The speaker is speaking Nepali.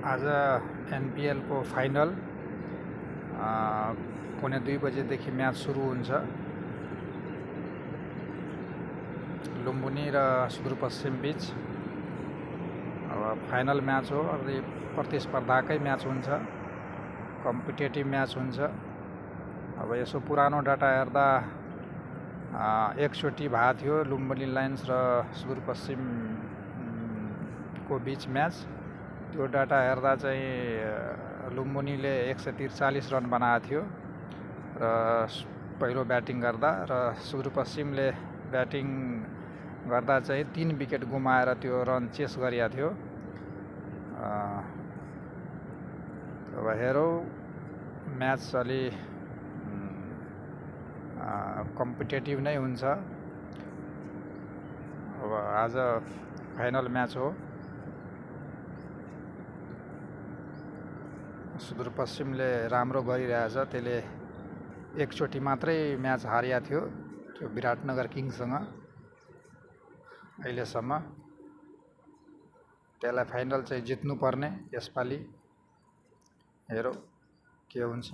आज एनपिएल को फाइनल पौने 2 बजेदेखि म्याच सुरु हुन्छ। लुम्बिनी र सुदूरपश्चिम बीच अब फाइनल म्याच हो। प्रतिस्पर्धाकै म्याच हुन्छ, कम्पिटेटिभ म्याच हुन्छ। अब यसो पुरानो डाटा हेर्दा एकचोटि भएको थियो लुम्बिनी लायन्स र सुदूरपश्चिम को बीच म्याच। त्यो डाटा हेर्दा चाहिँ लुम्बिनीले 143 रन बनाएको थियो र पहिलो ब्याटिङ गर्दा, र सुदूरपश्चिमले ब्याटिङ गर्दा चाहिँ 3 विकेट गुमाएर त्यो रन चेस गरेको थियो। अब हेरौँ, म्याच अलि कम्पिटेटिभ नै हुन्छ। अब आज फाइनल म्याच हो। सुदूरपश्चिमले राम्रो गरिरहेछ। त्यसले एकचोटि मात्रै म्याच हारेको थियो, त्यो विराटनगर किङ्ससँग अहिलेसम्म। त्यसलाई फाइनल चाहिँ जित्नुपर्ने यसपालि। हेरौँ के हुन्छ।